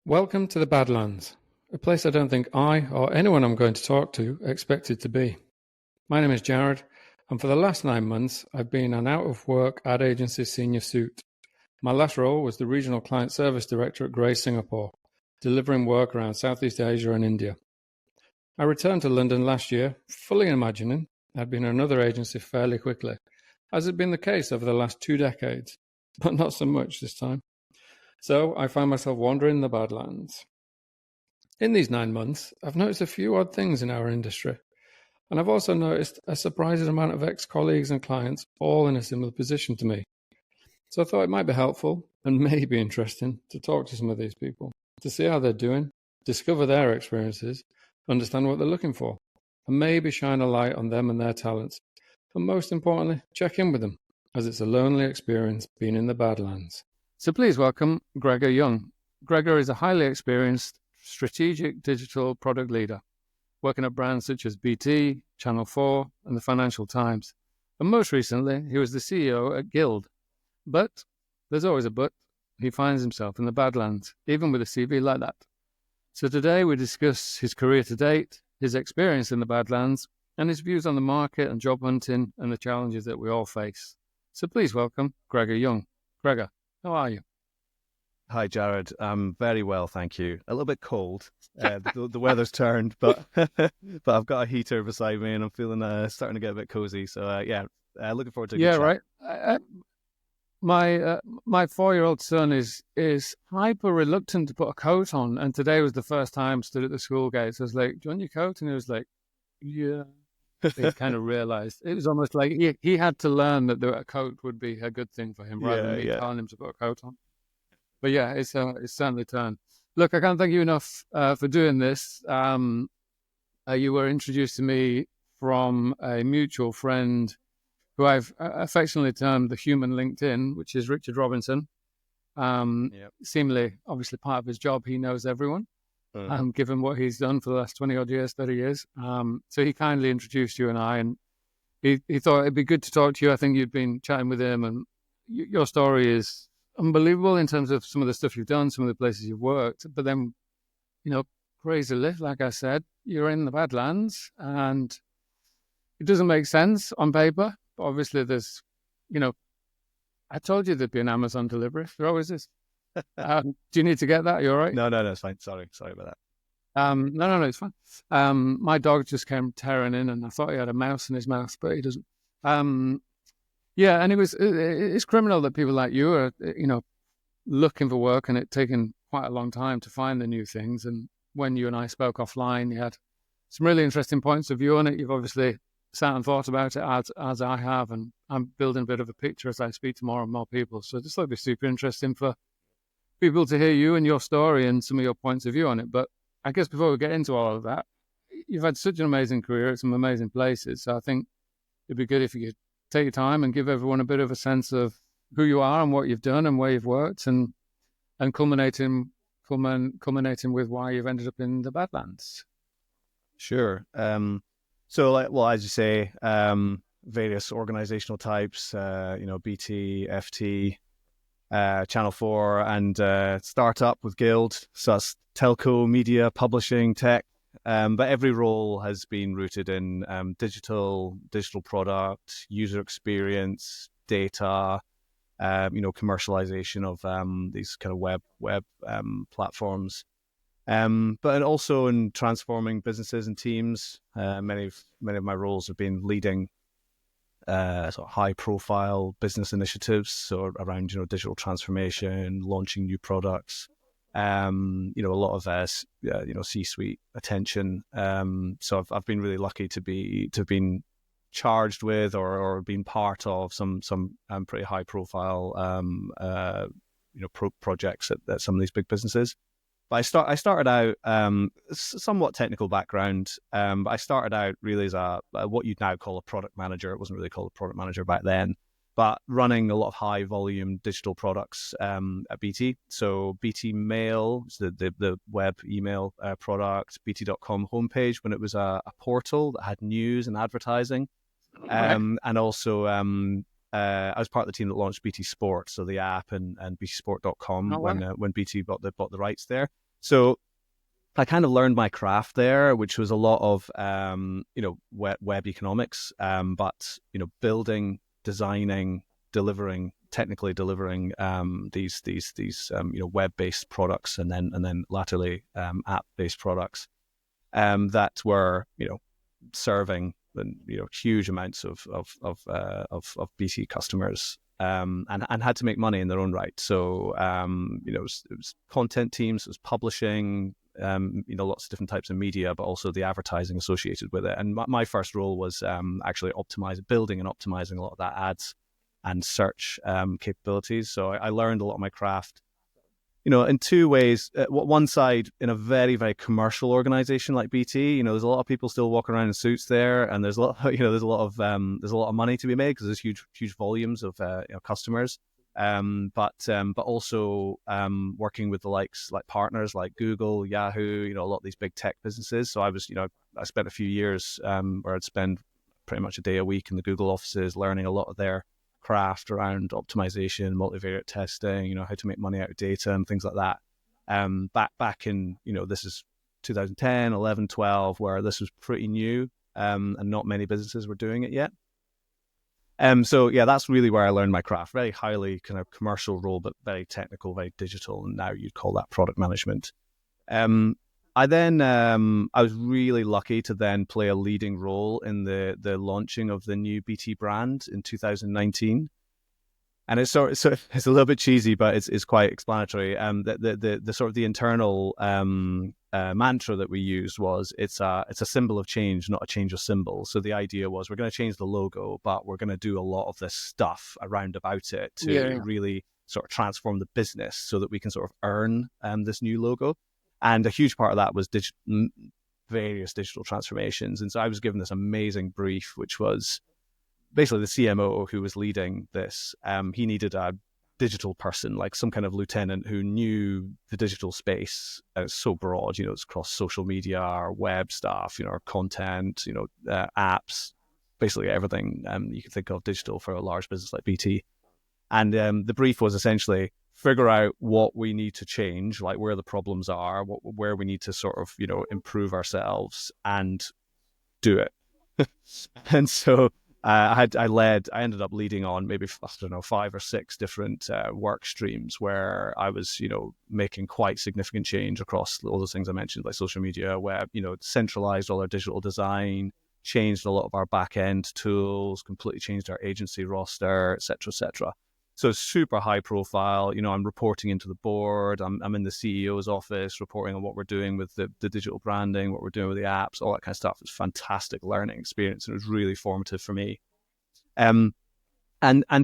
Welcome to the Badlands, a place I don't think I or anyone I'm going to talk to expected to be. My name is Jared, and for the last 9 months, I've been an out-of-work ad agency senior suit. My last role was the Regional Client Service Director at Grey Singapore, delivering work around Southeast Asia and India. I returned to London last year, fully imagining I'd been in another agency fairly quickly, as had been the case over the last 2 decades, but not so much this time. So I found myself wandering the Badlands. In these 9 months, I've noticed a few odd things in our industry, and I've also noticed a surprising amount of ex-colleagues and clients all in a similar position to me. So I thought it might be helpful and maybe interesting to talk to some of these people, to see how they're doing, discover their experiences, understand what they're looking for, and maybe shine a light on them and their talents, but most importantly, check in with them, as it's a lonely experience being in the Badlands. So please welcome Gregor Young. Gregor is a highly experienced strategic digital product leader, working at brands such as BT, Channel 4, and the Financial Times. And most recently, he was the CEO at Guild. But there's always a but. He finds himself in the Badlands, even with a CV like that. So today we discuss his career to date, his experience in the Badlands, and his views on the market and job hunting and the challenges that we all face. So please welcome Gregor Young. Gregor, how are you? Hi, Jared. I'm very well, thank you. A little bit cold. The weather's turned, but I've got a heater beside me and I'm feeling starting to get a bit cozy. So looking forward to a good chat. Right. My 4-year-old son is hyper reluctant to put a coat on, and today was the first time stood at the school gates. I was like, "Do you want your coat?" And he was like, "Yeah." He kind of realized it was almost like he had to learn that a coat would be a good thing for him rather than me telling him to put a coat on. But yeah, it's certainly turned. Look, I can't thank you enough for doing this. You were introduced to me from a mutual friend who I've affectionately termed the human LinkedIn, which is Richard Robinson. Seemingly, obviously, part of his job, he knows everyone. Given what he's done for the last 20 odd years, 30 years. So he kindly introduced you and I, and he thought it'd be good to talk to you. I think you'd been chatting with him, and your story is unbelievable in terms of some of the stuff you've done, some of the places you've worked. But then, crazily, like I said, you're in the Badlands, and it doesn't make sense on paper. But obviously, there's, I told you there'd be an Amazon delivery. There always is. Do you need to get that? Are you all right? No, it's fine. Sorry about that. No, it's fine. My dog just came tearing in, and I thought he had a mouse in his mouth, but he doesn't. And it's criminal that people like you are, looking for work, and it taken quite a long time to find the new things. And when you and I spoke offline, you had some really interesting points of view on it. You've obviously sat and thought about it as I have, and I'm building a bit of a picture as I speak to more and more people. So this will be super interesting for people to hear you and your story and some of your points of view on it. But I guess before we get into all of that, you've had such an amazing career at some amazing places. So I think it'd be good if you could take your time and give everyone a bit of a sense of who you are and what you've done and where you've worked, and culminating with why you've ended up in the Badlands. Sure. As you say, various organizational types, BT, FT, Channel 4, and startup with Guild. So that's telco, media, publishing, tech. But every role has been rooted in digital product, user experience, data, commercialization of these kind of web platforms. But also in transforming businesses and teams. Many of my roles have been leading sort of high-profile business initiatives, so around digital transformation, launching new products. A lot of C-suite attention. So I've been really lucky to have been charged with or been part of some pretty high-profile projects at some of these big businesses. But I started out somewhat technical background. But I started out really as what you'd now call a product manager. It wasn't really called a product manager back then, but running a lot of high volume digital products at BT. So BT Mail, the web email product, BT.com homepage when it was a portal that had news and advertising, and also I was part of the team that launched BT Sport, so the app and BTsport.com when BT bought the rights there. So I kind of learned my craft there, which was a lot of web economics, but building, designing, technically delivering these web-based products, and then latterly app-based products that were serving huge amounts of BT customers, and had to make money in their own right. So it was content teams, it was publishing, lots of different types of media, but also the advertising associated with it. And my first role was actually building and optimizing a lot of that ads and search capabilities. So I learned a lot of my craft, in two ways. One side, in a very, very commercial organization like BT, there's a lot of people still walking around in suits there, and there's a lot, there's a lot of money to be made because there's huge volumes of customers. But also working with the like partners like Google, Yahoo, a lot of these big tech businesses. So I spent a few years where I'd spend pretty much a day a week in the Google offices, learning a lot of their craft around optimization, multivariate testing, how to make money out of data and things like that. Back in, this is 2010, 11, 12, where this was pretty new, and not many businesses were doing it yet. So yeah, that's really where I learned my craft. Very highly kind of commercial role, but very technical, very digital, and now you'd call that product management. I was really lucky to then play a leading role in the launching of the new BT brand in 2019. And it's a little bit cheesy, but it's quite explanatory. The sort of the internal mantra that we used was it's a symbol of change, not a change of symbol. So the idea was we're going to change the logo, but we're going to do a lot of this stuff around about it to really sort of transform the business so that we can sort of earn this new logo. And a huge part of that was various digital transformations. And so I was given this amazing brief, which was basically the CMO who was leading this. He needed a digital person, like some kind of lieutenant who knew the digital space. It's so broad, it's across social media, our web stuff, our content, apps, basically everything you can think of digital for a large business like BT. And the brief was essentially figure out what we need to change, like where the problems are, where we need to sort of, improve ourselves, and do it. And so I ended up leading on maybe, 5 or 6 different work streams where I was, making quite significant change across all those things I mentioned, like social media, web, centralized all our digital design, changed a lot of our back end tools, completely changed our agency roster, et cetera, et cetera. So super high profile, I'm reporting into the board. I'm in the CEO's office reporting on what we're doing with the digital branding, what we're doing with the apps, all that kind of stuff. It's a fantastic learning experience, and it was really formative for me. And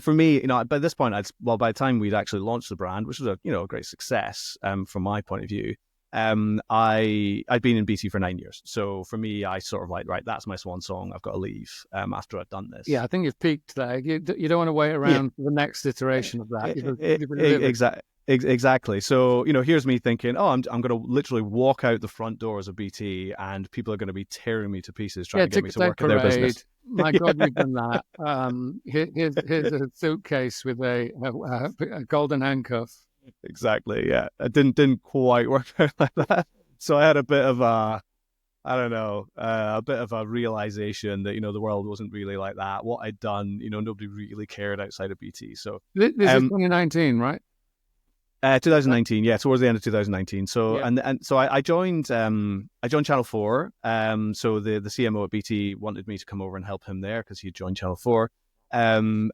for me, by this point, by the time we'd actually launched the brand, which was a great success from my point of view, I'd been in BT for 9 years. So for me, I sort of like, right, that's my swan song. I've got to leave after I've done this. Yeah, I think you've peaked there. You don't want to wait around for the next iteration of that. Exactly. So, here's me thinking, I'm going to literally walk out the front doors of BT and people are going to be tearing me to pieces trying to get me to work in their business. My God, you've done that. Here's a suitcase with a golden handcuff. Exactly. Yeah, it didn't quite work out like that. So I had a bit of a realization that the world wasn't really like that. What I'd done, nobody really cared outside of BT. So this is 2019, right? 2019, yeah, towards the end of 2019. So yeah. and so I joined Channel 4. So the CMO at BT wanted me to come over and help him there because he'd joined Channel 4. And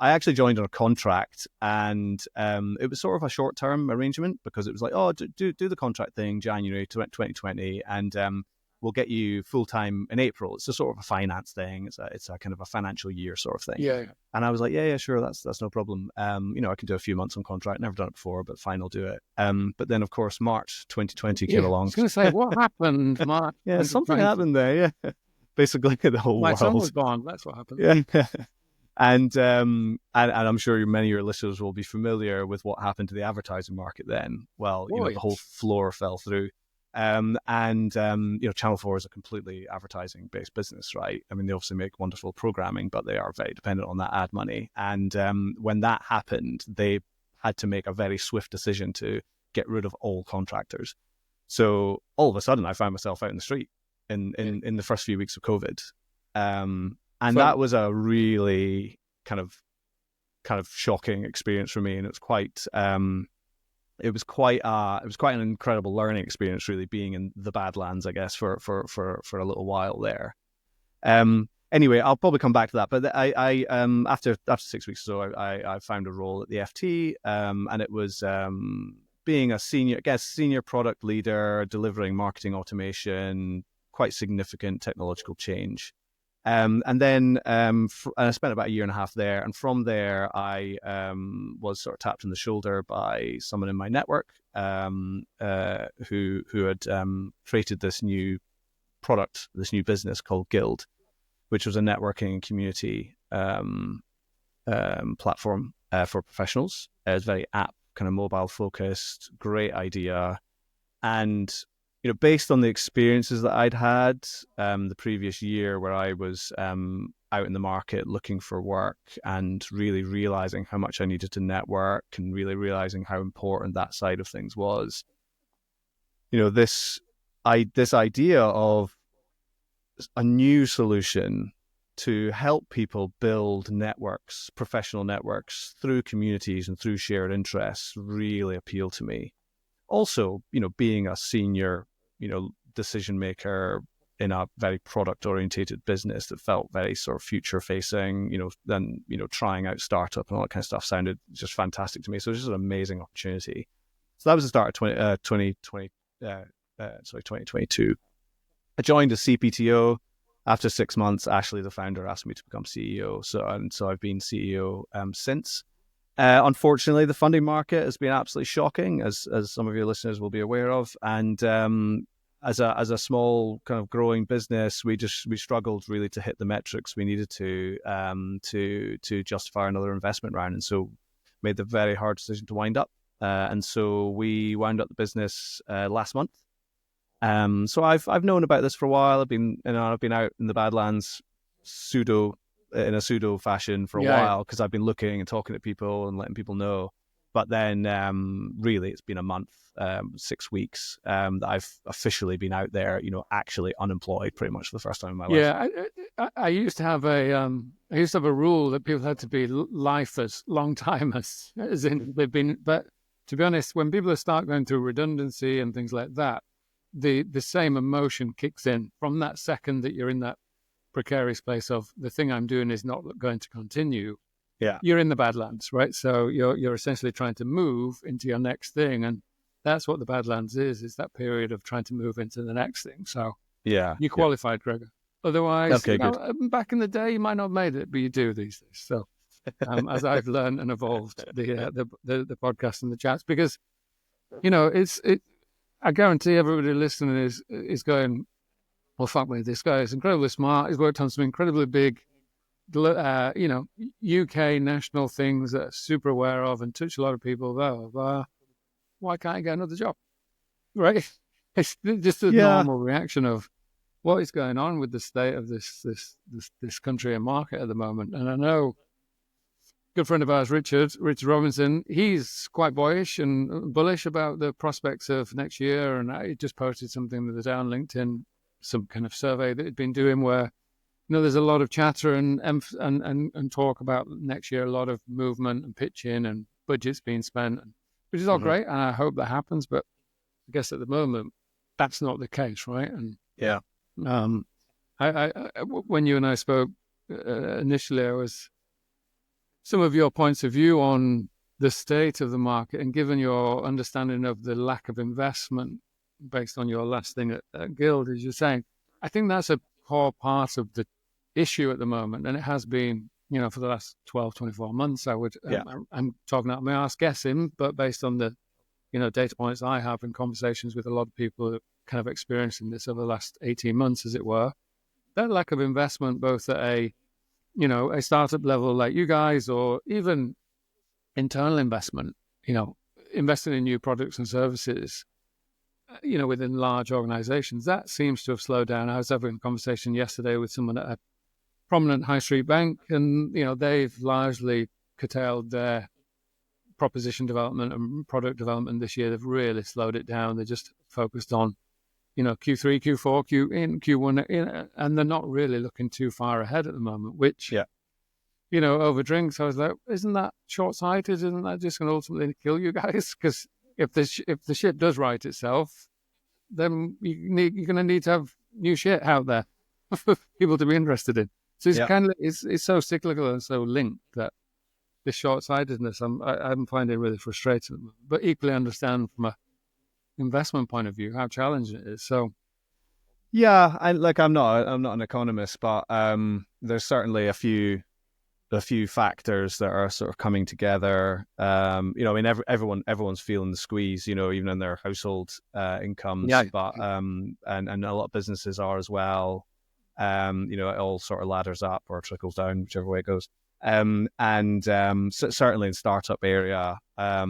I actually joined on a contract, and it was sort of a short-term arrangement because it was like, do the contract thing January 2020, and we'll get you full-time in April. It's a sort of a finance thing. It's a kind of a financial year sort of thing. Yeah. And I was like, yeah, sure, that's no problem. I can do a few months on contract. Never done it before, but fine, I'll do it. But then, of course, March 2020 came along. I was going to say, what happened? March yeah, something happened there, yeah. Basically, the whole world. My son was gone. That's what happened. Yeah. And I'm sure many of your listeners will be familiar with what happened to the advertising market then. Well, the whole floor fell through. Channel 4 is a completely advertising-based business, right? I mean, they obviously make wonderful programming, but they are very dependent on that ad money. And when that happened, they had to make a very swift decision to get rid of all contractors. So all of a sudden, I found myself out in the street in the first few weeks of COVID, and that was a really kind of shocking experience for me, and it was quite an incredible learning experience, really, being in the Badlands, I guess, for a little while there. Anyway, I'll probably come back to that. But I after 6 weeks or so, I found a role at the FT, and it was being a senior product leader, delivering marketing automation, quite significant technological change. And then I spent about a year and a half there. And from there, I was sort of tapped on the shoulder by someone in my network who had created this new product, this new business called Guild, which was a networking and community platform for professionals. It was very app, kind of mobile focused, great idea. And based on the experiences that I'd had the previous year, where I was out in the market looking for work and really realizing how much I needed to network and really realizing how important that side of things was, this idea of a new solution to help people build networks, professional networks through communities and through shared interests really appealed to me. Also, being a senior, decision maker in a very product orientated business that felt very sort of future facing, then, trying out startup and all that kind of stuff sounded just fantastic to me. So it was just an amazing opportunity. So that was the start of 2022. I joined as CPTO. After 6 months, Ashley, the founder, asked me to become CEO. So I've been CEO since. Unfortunately, the funding market has been absolutely shocking, as some of your listeners will be aware of. And as a small kind of growing business, we struggled really to hit the metrics we needed to justify another investment round, and so made the very hard decision to wind up. And so we wound up the business last month. So I've known about this for a while. I've been out in the Badlands in a pseudo fashion for a while, because I've been looking and talking to people and letting people know. But then really it's been a month, 6 weeks that I've officially been out there, actually unemployed pretty much for the first time in my life. Yeah, I used to have a rule that people had to be lifers, long timers, as in they've been. But to be honest, when people start going through redundancy and things like that, the same emotion kicks in from that second that you're in that precarious place of the thing I'm doing is not going to continue. Yeah, you're in the Badlands, right? So you're essentially trying to move into your next thing, and that's what the Badlands is that period of trying to move into the next thing. So you qualified, Gregor. Otherwise, back in the day, you might not have made it, but you do these days. So as I've learned and evolved the podcast and the chats, because I guarantee everybody listening is going, well, fuck me, this guy is incredibly smart. He's worked on some incredibly big, UK national things that are super aware of and touch a lot of people. Why can't I get another job? Right? It's just a normal reaction of what is going on with the state of this country and market at the moment. And I know a good friend of ours, Richard Robinson, he's quite boyish and bullish about the prospects of next year. And he just posted something the other day on LinkedIn, some kind of survey that he'd been doing where, there's a lot of chatter and talk about next year, a lot of movement and pitching and budgets being spent, which is all great. And I hope that happens. But I guess at the moment, that's not the case, right? And when you and I spoke initially, some of your points of view on the state of the market, and given your understanding of the lack of investment based on your last thing at Guild, as you're saying, I think that's a core part of the issue at the moment, and it has been, for the last 12, 24 months. I'm talking out my arse guessing, but based on the, data points I have in conversations with a lot of people who are kind of experiencing this over the last 18 months, as it were, that lack of investment, both at a startup level like you guys, or even internal investment, investing in new products and services, within large organizations, that seems to have slowed down. I was having a conversation yesterday with someone at a prominent high street bank, and, they've largely curtailed their proposition development and product development this year. They've really slowed it down. They're just focused on, Q3, Q4, Q1, and they're not really looking too far ahead at the moment, which, over drinks, I was like, isn't that short-sighted? Isn't that just going to ultimately kill you guys? Because if the ship does right itself, then you're going to need to have new shit out there for people to be interested in. So it's kind of it's so cyclical and so linked that this short-sightedness I'm finding really frustrating. But equally understand from a investment point of view how challenging it is. So yeah, I'm not an economist, but there's certainly a few factors that are sort of coming together. Everyone's feeling the squeeze, even in their household incomes. Yeah. But and a lot of businesses are as well. It all sort of ladders up or trickles down, whichever way it goes. Certainly in startup area, I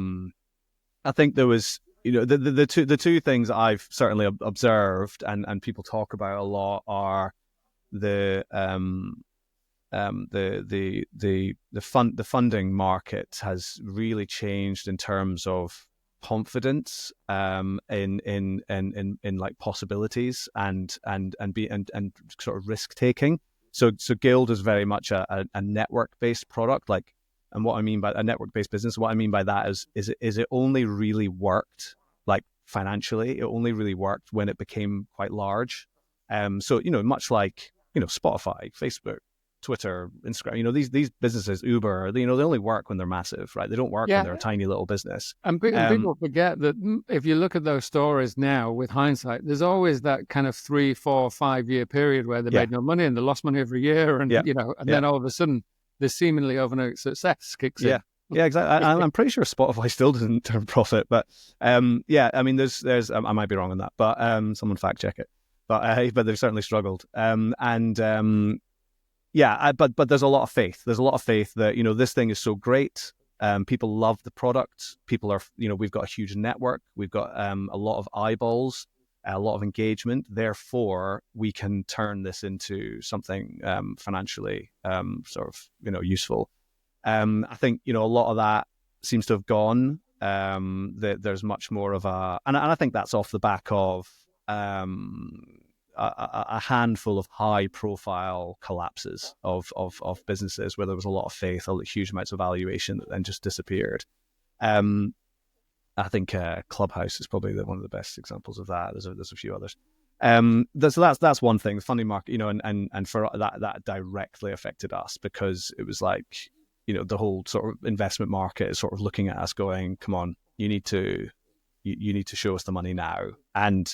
think there was, the two things I've certainly observed and people talk about a lot are the funding market has really changed in terms of confidence in like possibilities and sort of risk taking. So Guild is very much a network based product. And what I mean by a network based business, what I mean by that is it only really worked like financially. It only really worked when it became quite large. So much like Spotify, Facebook, Twitter, Instagram, these businesses, Uber, they only work when they're massive, right? They don't work when they're a tiny little business. And people forget that if you look at those stories now with hindsight, there's always that kind of 3, 4, 5 year period where they made no money and they lost money every year. And, then all of a sudden this seemingly overnight success kicks in. Yeah, exactly. I'm pretty sure Spotify still doesn't turn profit, but I mean, there's I might be wrong on that, but someone fact check it. But they've certainly struggled. But there's a lot of faith. There's a lot of faith that, this thing is so great. People love the product. People are, we've got a huge network. We've got a lot of eyeballs, a lot of engagement. Therefore, we can turn this into something financially sort of, useful. I think, a lot of that seems to have gone. There's much more of and I think that's off the back of a handful of high-profile collapses of businesses where there was a lot of faith, huge amounts of valuation that then just disappeared. I think Clubhouse is probably one of the best examples of that. There's a few others. So that's one thing, the funding market, and for that directly affected us because it was like, the whole sort of investment market is sort of looking at us going, come on, you need to show us the money now. And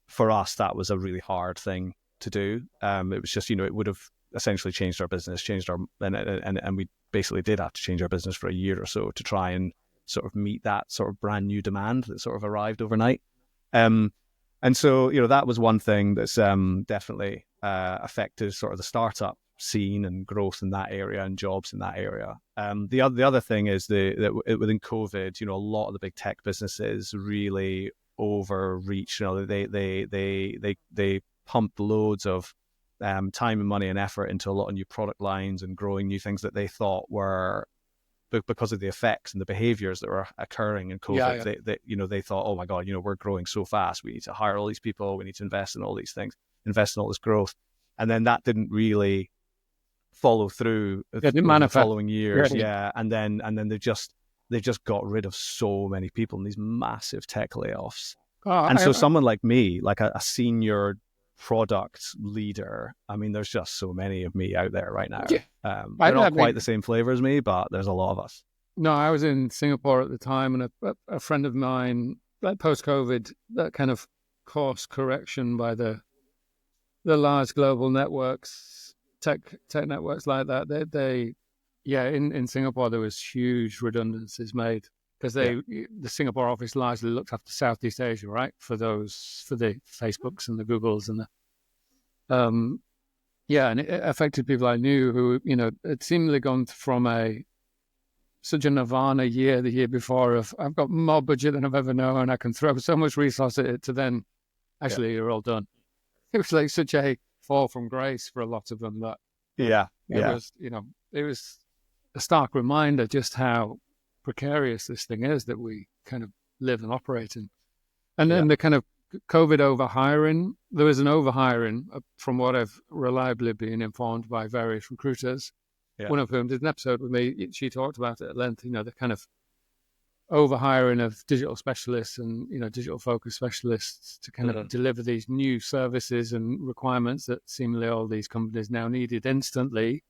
for us, that was a really hard thing to do. It was just, it would have essentially changed our business, and we basically did have to change our business for a year or so to try and sort of meet that sort of brand new demand that sort of arrived overnight. And so, that was one thing that's definitely affected sort of the startup scene and growth in that area and jobs in that area. The other thing is that within COVID, a lot of the big tech businesses really overreach. They pumped loads of time and money and effort into a lot of new product lines and growing new things that they thought were, because of the effects and the behaviors that were occurring in COVID. They thought, oh my God, we're growing so fast. We need to hire all these people. We need to invest in all these things, invest in all this growth. And then that didn't really follow through the following years. And then they've just got rid of so many people in these massive tech layoffs. Someone like me, like a senior product leader, I mean, there's just so many of me out there right now. They're not quite the same flavor as me, but there's a lot of us. No, I was in Singapore at the time, and a friend of mine, like post-COVID, that kind of course correction by the large global networks, tech networks like that, in Singapore there was huge redundancies made because the Singapore office largely looked after Southeast Asia, right? For the Facebooks and the Googles and and it affected people I knew who, had seemingly gone from such a nirvana year the year before of I've got more budget than I've ever known, I can throw so much resource at it, to then actually you're all done. It was like such a fall from grace for a lot of them that it was a stark reminder just how precarious this thing is that we kind of live and operate in. And Yeah. then the kind of COVID overhiring, there was an overhiring from what I've reliably been informed by various recruiters, one of whom did an episode with me. She talked about it at length, the kind of overhiring of digital specialists and, digital focused specialists to kind of deliver these new services and requirements that seemingly all these companies now needed instantly.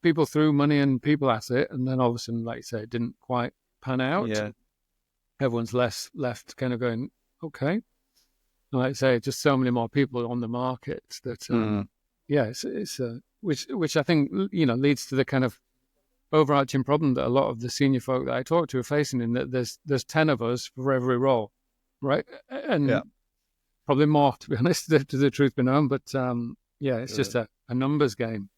People threw money and people at it, and then all of a sudden, like you say, it didn't quite pan out. Yeah. Everyone's left kind of going, okay. And like I say, just so many more people on the market that, it's which I think, leads to the kind of overarching problem that a lot of the senior folk that I talk to are facing, in that there's 10 of us for every role, right? And probably more, to be honest, to the truth be known. But it's just a numbers game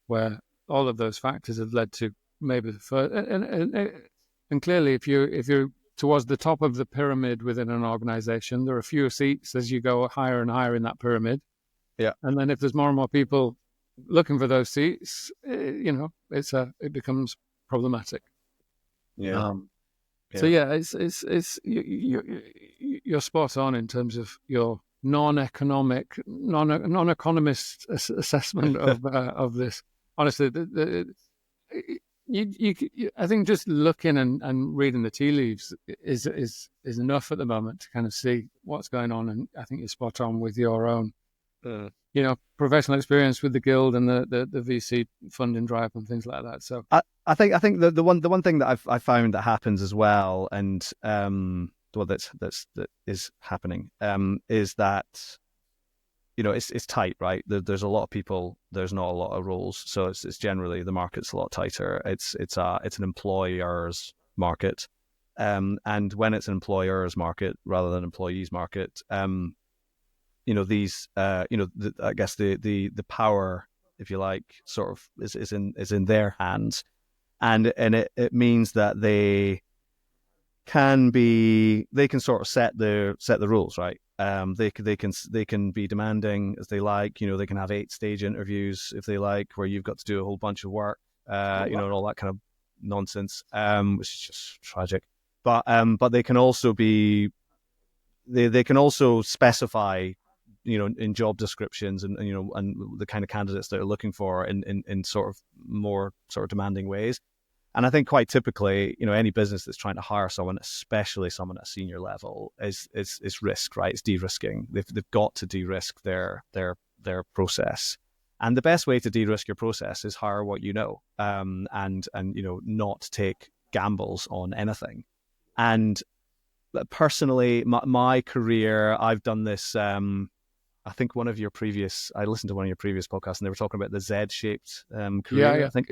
where all of those factors have led to maybe the first. And clearly, if you're towards the top of the pyramid within an organization, there are fewer seats as you go higher and higher in that pyramid. Yeah. And then if there's more and more people looking for those seats, it becomes problematic. Yeah. So it's you're spot on in terms of your non-economist assessment of this. Honestly, I think just looking and reading the tea leaves is enough at the moment to kind of see what's going on. And I think you're spot on with your own, professional experience with the guild and the VC funding drive and things like that. So I think the one thing that I found that happens as well, and that is happening, is that it's tight, right? There's a lot of people. There's not a lot of roles, so it's generally the market's a lot tighter. It's an employer's market, and when it's an employer's market rather than employees' market, I guess the power, if you like, sort of is in their hands, and it means that they can sort of set the rules, right? They can be demanding as they like. They can have 8-stage interviews if they like, where you've got to do a whole bunch of work, and all that kind of nonsense, which is just tragic. But they can also be, they can also specify, in job descriptions and the kind of candidates that they're looking for in sort of more sort of demanding ways. And I think quite typically, any business that's trying to hire someone, especially someone at a senior level, is risk, right? It's de-risking. They've got to de-risk their process. And the best way to de-risk your process is hire what you know, and not take gambles on anything. And personally, my career, I've done this. I think I listened to one of your previous podcasts, and they were talking about the Z-shaped career. I think.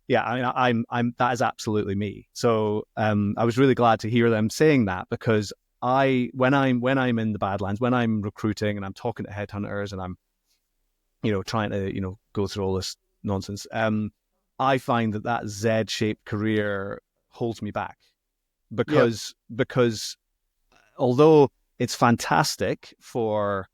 Yeah, I mean, I'm that is absolutely me. So I was really glad to hear them saying that, because when I'm in the Badlands, when I'm recruiting and I'm talking to headhunters and I'm trying to go through all this nonsense, I find that Z-shaped career holds me back, because although it's fantastic for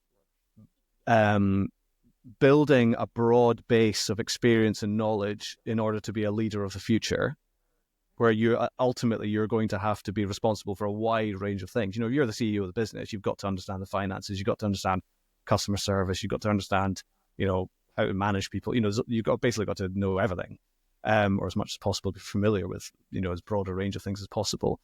building a broad base of experience and knowledge in order to be a leader of the future, where you're going to have to be responsible for a wide range of things. You're the CEO of the business. You've got to understand the finances. You've got to understand customer service. You've got to understand, how to manage people. You've basically got to know everything, or as much as possible, be familiar with, as broad a range of things as possible.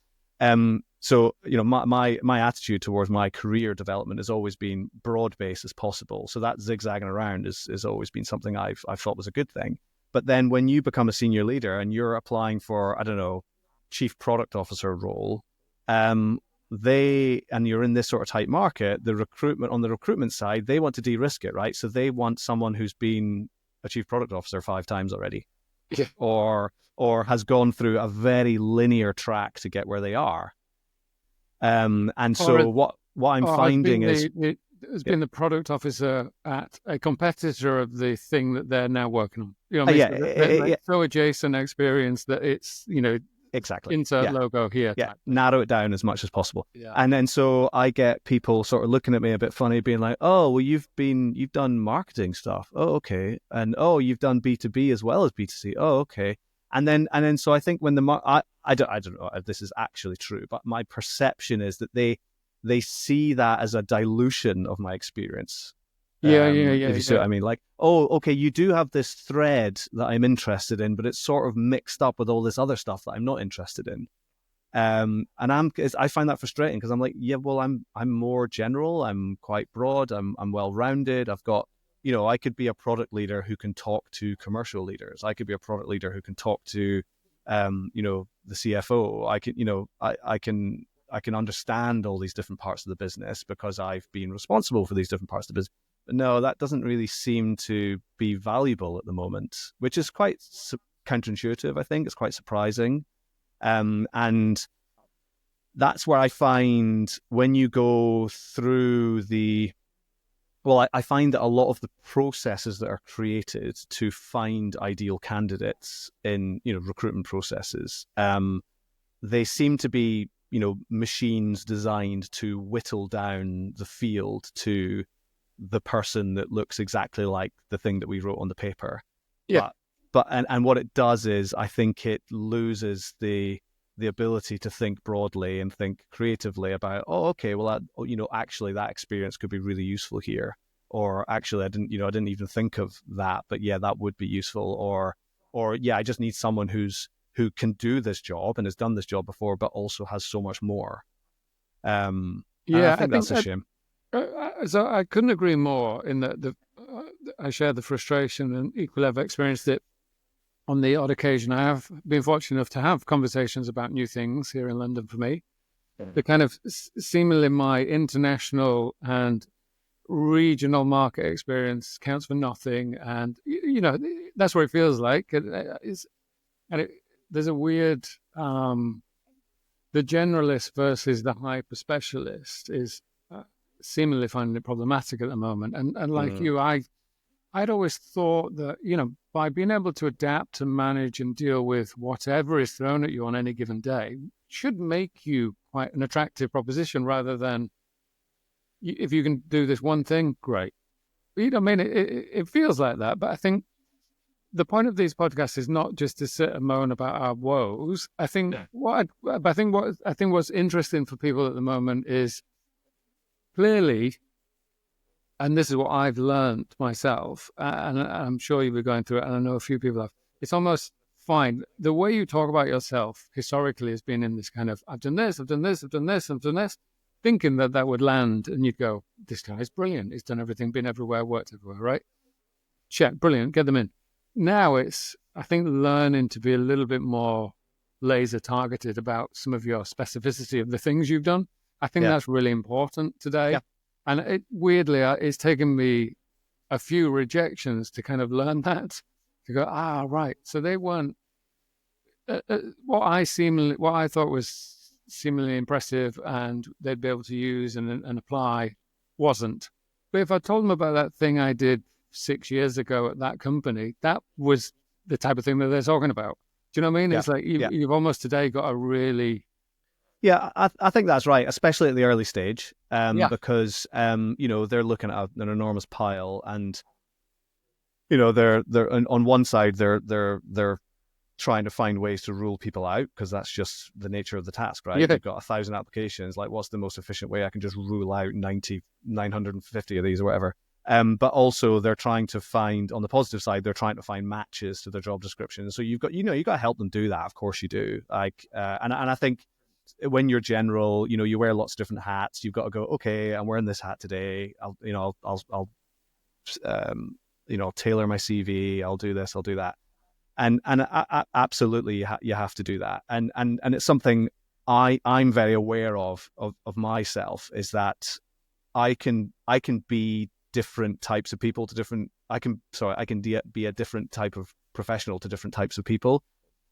So my attitude towards my career development has always been broad based as possible. So that zigzagging around has always been something I've thought was a good thing. But then when you become a senior leader and you're applying for, I don't know, chief product officer role, and you're in this sort of tight market, on the recruitment side, they want to de-risk it, right? So they want someone who's been a chief product officer 5 times already, or has gone through a very linear track to get where they are. And so what I'm finding is been the product officer at a competitor of the thing that they're now working on. They're so adjacent experience that it's, exactly insert logo here. Yeah, narrow it down as much as possible. Yeah. And then so I get people sort of looking at me a bit funny, being like, "Oh, well, you've done marketing stuff. Oh, okay. And oh, you've done B2B as well as B2C. Oh, okay. So I think when I don't know if this is actually true, but my perception is that they see that as a dilution of my experience. If you see what I mean, like, oh, okay, you do have this thread that I'm interested in, but it's sort of mixed up with all this other stuff that I'm not interested in. I find that frustrating because I'm like, yeah, well, I'm more general, I'm quite broad, I'm well rounded. I've got, I could be a product leader who can talk to commercial leaders. I could be a product leader who can talk to, the CFO. I can understand all these different parts of the business because I've been responsible for these different parts of the business. But no, that doesn't really seem to be valuable at the moment, which is quite counterintuitive. I think it's quite surprising. And that's where I find when you go through I find that a lot of the processes that are created to find ideal candidates in, recruitment processes, they seem to be, machines designed to whittle down the field to the person that looks exactly like the thing that we wrote on the paper. Yeah. And what it does is I think it loses the ability to think broadly and think creatively about, actually that experience could be really useful here. Or actually I didn't even think of that, but yeah, that would be useful. Or yeah, I just need someone who can do this job and has done this job before, but also has so much more. I think that's a shame. So I couldn't agree more in that I share the frustration, and equally I've experienced it on the odd occasion. I have been fortunate enough to have conversations about new things here in London for me. The kind of seemingly my international and regional market experience counts for nothing. And, that's what it feels like. There's a weird, the generalist versus the hyper specialist is seemingly finding it problematic at the moment. And like you, I'd always thought that, by being able to adapt and manage and deal with whatever is thrown at you on any given day should make you quite an attractive proposition rather than if you can do this one thing, great. It feels like that, but I think the point of these podcasts is not just to sit and moan about our woes. I think what's interesting for people at the moment is clearly, and this is what I've learned myself, and I'm sure you've been going through it, and I know a few people have. It's almost fine. The way you talk about yourself historically has been in this kind of, I've done this, I've done this, I've done this, I've done this, thinking that would land, and you'd go, this guy's brilliant. He's done everything, been everywhere, worked everywhere, right? Check, brilliant, get them in. Now it's, I think, learning to be a little bit more laser targeted about some of your specificity of the things you've done. I think that's really important today. Yeah. And it weirdly, it's taken me a few rejections to kind of learn that, to go, right. So they weren't, what I thought was seemingly impressive and they'd be able to use and apply wasn't. But if I told them about that thing I did 6 years ago at that company, that was the type of thing that they're talking about. Do you know what I mean? Yeah. It's like you've almost today got a really... Yeah, I think that's right, especially at the early stage, because they're looking at an enormous pile, and they're on one side they're trying to find ways to rule people out because that's just the nature of the task, right? Yeah. You've got 1,000 applications. Like, what's the most efficient way I can just rule out 950 of these or whatever? But also they're trying to find, on the positive side, they're trying to find matches to their job description. So you've got to help them do that. Of course you do. And I think when you're general, you wear lots of different hats. You've got to go, okay, I'm wearing this hat today. I'll tailor my CV. I'll do this. I'll do that. And absolutely, you have to do that. And it's something I'm very aware of myself, is that I can be different types of people to different. I can be a different type of professional to different types of people.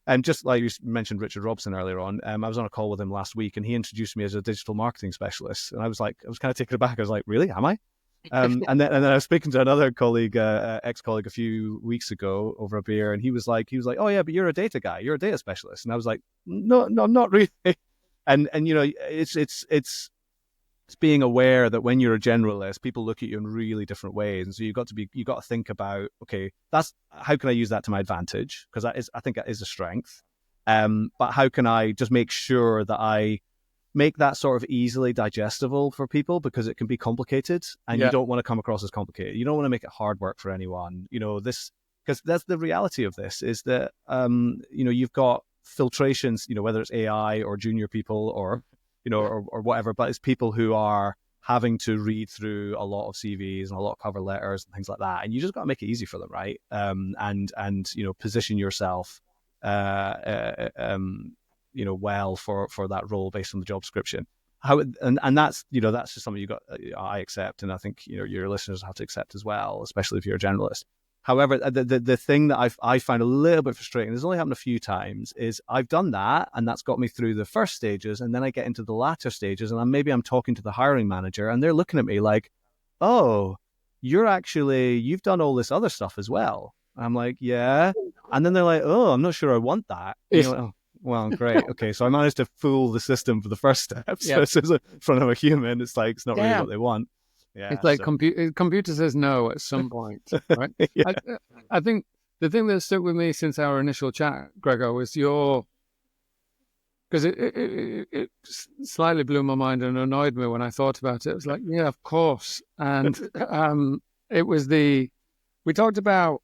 And just like you mentioned Richard Robson earlier on, I was on a call with him last week, and he introduced me as a digital marketing specialist. And I was kind of taken aback. I was like, really? Am I? And then I was speaking to another colleague, ex-colleague, a few weeks ago over a beer, and he was like, oh yeah, but you're a data guy, you're a data specialist. And I was like, no, I'm not really. And it's it's being aware that when you're a generalist, people look at you in really different ways, and so you got to think about, okay, that's how can I use that to my advantage, because I think that is a strength. But how can I just make sure that I make that sort of easily digestible for people, because it can be complicated, and you don't want to come across as complicated. You don't want to make it hard work for anyone. This, because that's the reality of this, is that you've got filtrations, whether it's AI or junior people or or whatever, but it's people who are having to read through a lot of CVs and a lot of cover letters and things like that, and you just got to make it easy for them, right? And position yourself well for that role based on the job description. And that's just something I accept, and I think your listeners have to accept as well, especially if you're a generalist. However, the thing that I find a little bit frustrating, this only happened a few times, is I've done that, and that's got me through the first stages, and then I get into the latter stages, and I'm talking to the hiring manager, and they're looking at me like, "Oh, you've done all this other stuff as well." I'm like, "Yeah," and then they're like, "Oh, I'm not sure I want that." Oh, well, great, okay, so I managed to fool the system for the first step. So it's in front of a human, it's like it's not really what they want. Yeah, it's like computer says no at some point, right? Yeah. I think the thing that stuck with me since our initial chat, Gregor, was because it slightly blew my mind and annoyed me when I thought about it. It was like, yeah, of course. And it was we talked about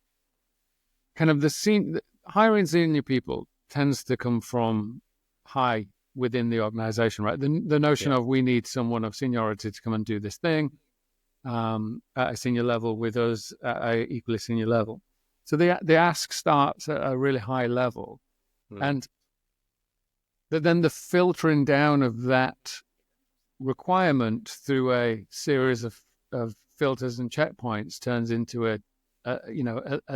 kind of hiring senior people tends to come from high within the organization, right? The notion of we need someone of seniority to come and do this thing. At a senior level with us at a equally senior level. So the ask starts at a really high level. And then the filtering down of that requirement through a series of filters and checkpoints turns into a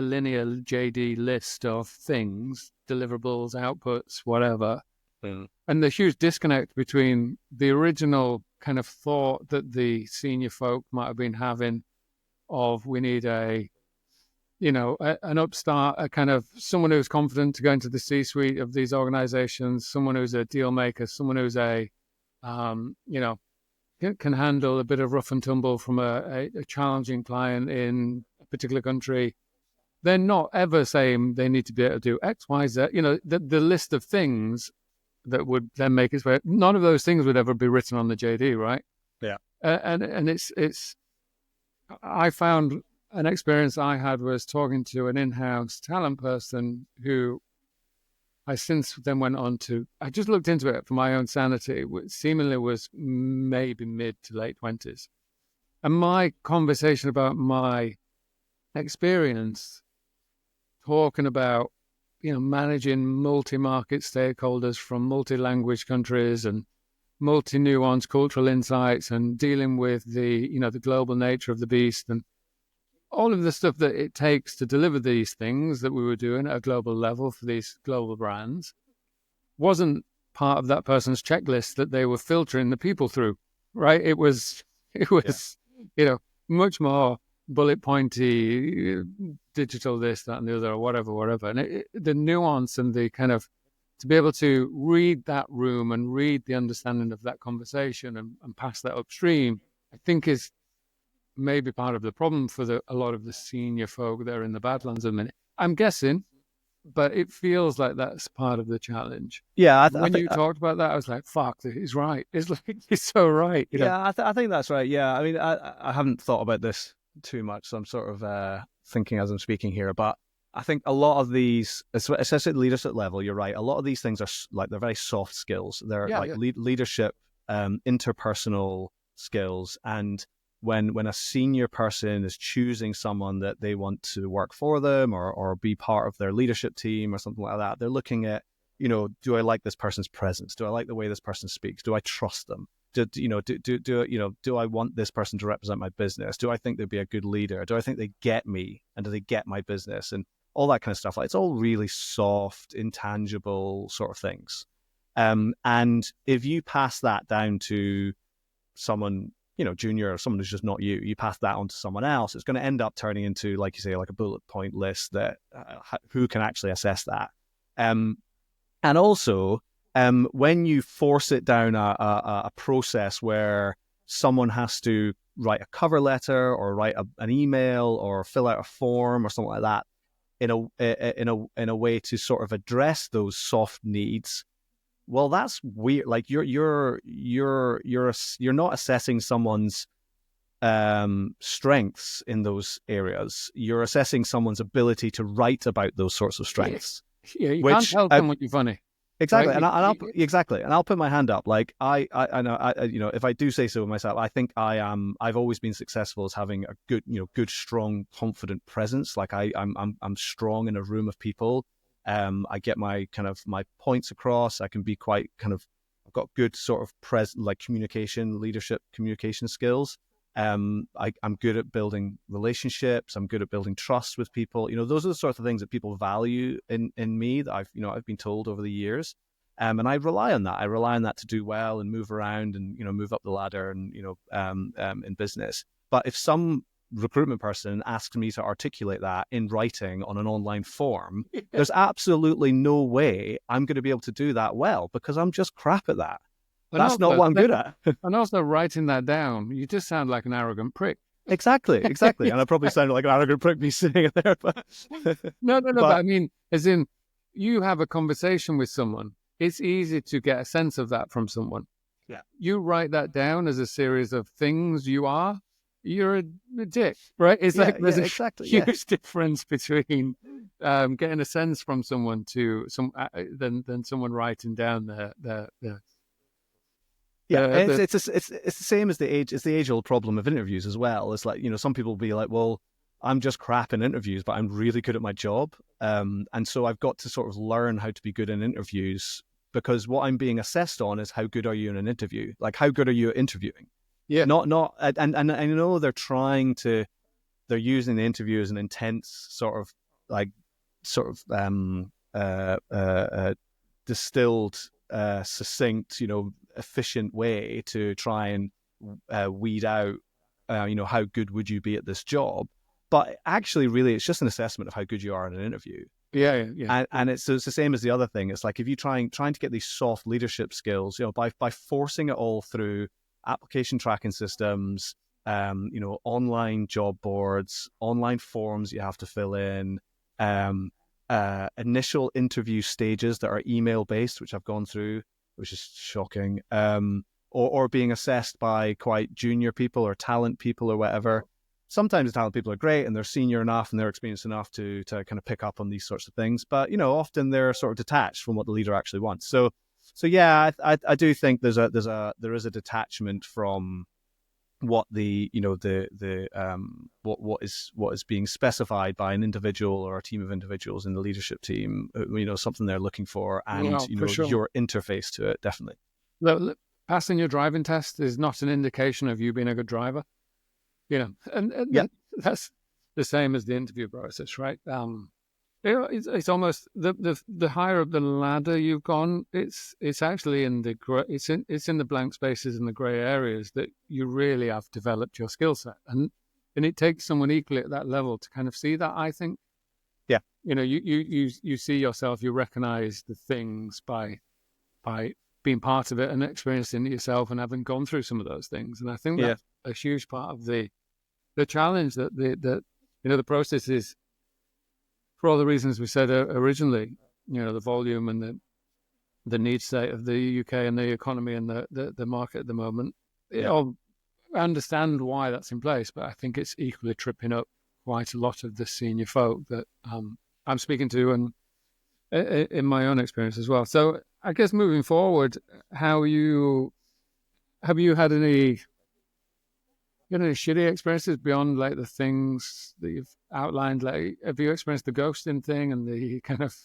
linear JD list of things, deliverables, outputs, whatever. And the huge disconnect between the original kind of thought that the senior folk might have been having of we need an upstart, a kind of someone who's confident to go into the C-suite of these organizations, someone who's a deal maker, someone who's can handle a bit of rough and tumble from a challenging client in a particular country. They're not ever saying they need to be able to do X, Y, Z. The list of things that would then make its way. None of those things would ever be written on the JD, right? Yeah. And it's. I found an experience I had was talking to an in-house talent person who I since then went on to. I just looked into it for my own sanity. Which seemingly was maybe mid to late 20s, and my conversation about my experience talking about managing multi-market stakeholders from multi-language countries and multi-nuanced cultural insights and dealing with the global nature of the beast and all of the stuff that it takes to deliver these things that we were doing at a global level for these global brands wasn't part of that person's checklist that they were filtering the people through, right? It was much more bullet pointy, digital this, that, and the other, or whatever. And the nuance and the kind of to be able to read that room and read the understanding of that conversation and pass that upstream, I think is maybe part of the problem for a lot of the senior folk there in the Badlands at the minute. I'm guessing, but it feels like that's part of the challenge. Yeah, when you talked about that, I was like, "Fuck, he's right." It's like he's so right. Yeah, I think that's right. Yeah, I mean, I haven't thought about this too much, so I'm sort of thinking as I'm speaking here. But I think a lot of these, especially at the leadership level, you're right. A lot of these things are they're very soft skills. They're leadership, interpersonal skills, and when a senior person is choosing someone that they want to work for them or be part of their leadership team or something like that, they're looking at, do I like this person's presence? Do I like the way this person speaks? Do I trust them? Do I want this person to represent my business? Do I think they'd be a good leader? Do I think they get me? And do they get my business? And all that kind of stuff. Like, it's all really soft, intangible sort of things. And if you pass that down to someone, junior or someone who's just not you pass that on to someone else, it's going to end up turning into, like you say, like a bullet point list that who can actually assess that. And also, when you force it down a process where someone has to write a cover letter or write an email or fill out a form or something like that in a way to sort of address those soft needs. Well, that's weird. Like you're not assessing someone's strengths in those areas. You're assessing someone's ability to write about those sorts of strengths. Yeah, you can't tell someone you're funny. Exactly, Right? and I'll put my hand up. Like I know, if I do say so myself, I think I've always been successful as having a good, strong, confident presence. Like I'm strong in a room of people. I get my points across. I can be quite I've got good sort of leadership communication skills. I'm good at building relationships. I'm good at building trust with people. Those are the sorts of things that people value in me that I've been told over the years. And I rely on that. I rely on that to do well and move around and, move up the ladder and, in business. But if some recruitment person asks me to articulate that in writing on an online form, there's absolutely no way I'm going to be able to do that well because I'm just crap at that. That's not what I'm good at. And also writing that down, you just sound like an arrogant prick. Exactly. And I probably sounded like an arrogant prick me sitting there. But No. But I mean, as in, you have a conversation with someone. It's easy to get a sense of that from someone. Yeah. You write that down as a series of things you are. You're a dick, right? It's there's a huge difference between getting a sense from someone to than someone writing down their it's the same as it's the age-old problem of interviews as well. It's like, some people will be like, well, I'm just crap in interviews, but I'm really good at my job. And so I've got to sort of learn how to be good in interviews because what I'm being assessed on is how good are you in an interview? Like, how good are you at interviewing? Yeah. And I know they're using the interview as an intense distilled, succinct, efficient way to try and weed out, how good would you be at this job? But actually, really, it's just an assessment of how good you are in an interview. Yeah. And it's the same as the other thing. It's like if you're trying to get these soft leadership skills, by forcing it all through application tracking systems, online job boards, online forms you have to fill in, initial interview stages that are email based, which I've gone through, which is shocking, or being assessed by quite junior people or talent people or whatever. Sometimes the talent people are great and they're senior enough and they're experienced enough to kind of pick up on these sorts of things. But, often they're sort of detached from what the leader actually wants. So yeah, I do think there is a detachment from what what is being specified by an individual or a team of individuals in the leadership team, something they're looking for, and sure. Your interface to it. Definitely. Look, passing your driving test is not an indication of you being a good driver, and that's the same as the interview process, right? It's almost the higher up the ladder you've gone, it's actually in the blank spaces and the grey areas that you really have developed your skill set, and it takes someone equally at that level to kind of see that. I think, you see yourself, you recognize the things by being part of it and experiencing it yourself and having gone through some of those things, and I think that's a huge part of the challenge that the process is. For all the reasons we said originally, the volume and the need state of the UK and the economy and the market at the moment, I understand why that's in place, but I think it's equally tripping up quite a lot of the senior folk that I'm speaking to and in my own experience as well. So I guess moving forward, have you had any shitty experiences beyond like the things that you've outlined? Like, have you experienced the ghosting thing and the kind of